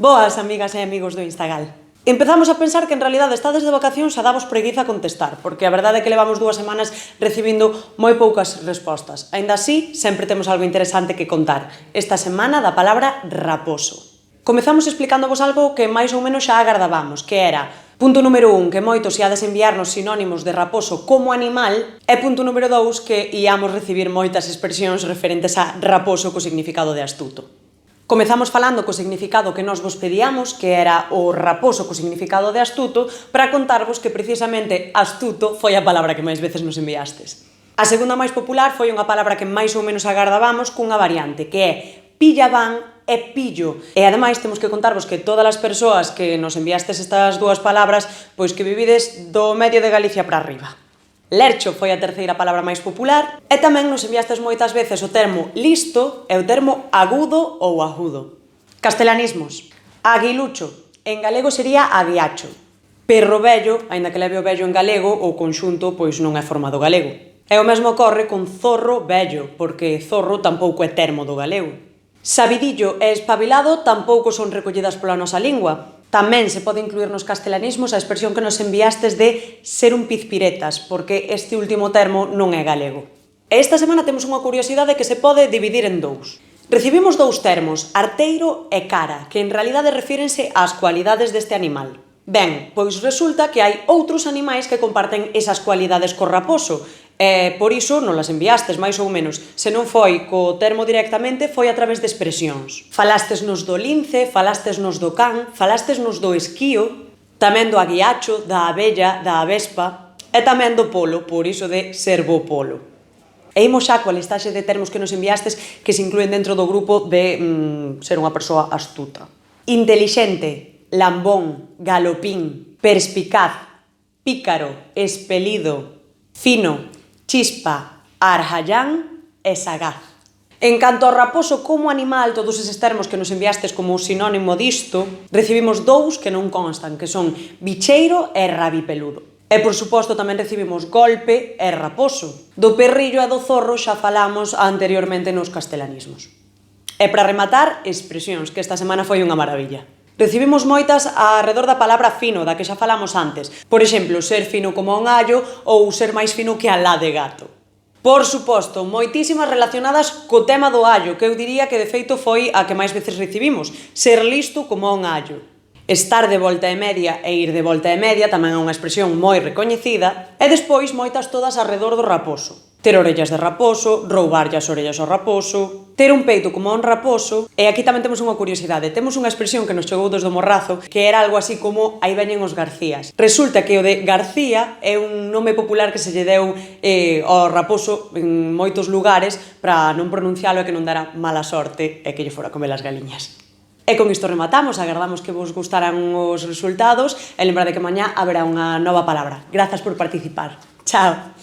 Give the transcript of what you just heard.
Boas, amigas e amigos do Instagal. Empezamos a pensar que en realidade estades de vacacións e damos preguiza a contestar, porque a verdade é que levamos 2 semanas recibindo moi poucas respostas. Aínda así, sempre temos algo interesante que contar. Esta semana da palabra raposo. Comezamos explicándovos algo que máis ou menos xa agardábamos, que era punto número 1, que moitos iades enviarnos sinónimos de raposo como animal, e punto número 2, que íamos recibir moitas expresións referentes a raposo co significado de astuto. Comezamos falando co significado que nós vos pedíamos, que era o raposo co significado de astuto, para contarvos que precisamente astuto foi a palabra que máis veces nos enviastes. A segunda máis popular foi unha palabra que máis ou menos agardábamos cunha variante, que é pillabán e pillo. E ademais temos que contarvos que todas as persoas que nos enviastes estas dúas palabras, pois que vivides do medio de Galicia para arriba. Lercho foi a terceira palabra máis popular e tamén nos enviastes moitas veces o termo listo e o termo agudo ou agudo. Castelanismos. Aguilucho, en galego sería aguiacho. Perro vello, aínda que leve o vello en galego, o conxunto pois non é forma do galego. E o mesmo ocorre con zorro vello, porque zorro tampouco é termo do galego. Sabidillo e espabilado tampouco son recollidas pola nosa lingua. Tamén se pode incluir nos castelanismos a expresión que nos enviastes de ser un pizpiretas, porque este último termo non é galego. E esta semana temos unha curiosidade que se pode dividir en dous. Recibimos dous termos, arteiro e cara, que en realidade refírense ás cualidades deste animal. Ben, pois resulta que hai outros animais que comparten esas cualidades co raposo, e por iso non las enviastes, máis ou menos. Se non foi co termo directamente, foi a través de expresións. Falástesnos do lince, falástesnos do can, falástesnos do esquío, tamén do aguiacho, da abella, da avespa, e tamén do polo, por iso de ser bo polo. E imos xa coa listaxe de termos que nos enviastes que se inclúen dentro do grupo de ser unha persoa astuta. Intelixente, lambón, galopín, perspicaz, pícaro, espelido, fino, chispa, arjallán e sagaz. En canto ao raposo como animal, todos eses termos que nos enviastes como sinónimo disto, recibimos dous que non constan, que son bicheiro e rabipeludo. E, por suposto, tamén recibimos golpe e raposo. Do perrillo e do zorro xa falamos anteriormente nos castelanismos. E para rematar, expresións, que esta semana foi unha maravilla. Recibimos moitas arredor da palabra fino, da que xa falamos antes. Por exemplo, ser fino como un allo ou ser máis fino que a lá de gato. Por suposto, moitísimas relacionadas co tema do allo, que eu diría que de feito foi a que máis veces recibimos. Ser listo como un allo. Estar de volta e media e ir de volta e media tamén é unha expresión moi recoñecida. E despois moitas todas arredor do raposo. Ter orellas de raposo, roubarlle as orellas ao raposo, ter un peito como un raposo, e aquí tamén temos unha curiosidade. Temos unha expresión que nos chegou desde o Morrazo, que era algo así como aí veñen os Garcías. Resulta que o de García é un nome popular que se lle deu ao raposo en moitos lugares para non pronuncialo e que non dara mala sorte e que lle fora comer as galiñas. E con isto rematamos, agardamos que vos gustaran os resultados e lembrade que mañá haberá unha nova palabra. Grazas por participar. Chao!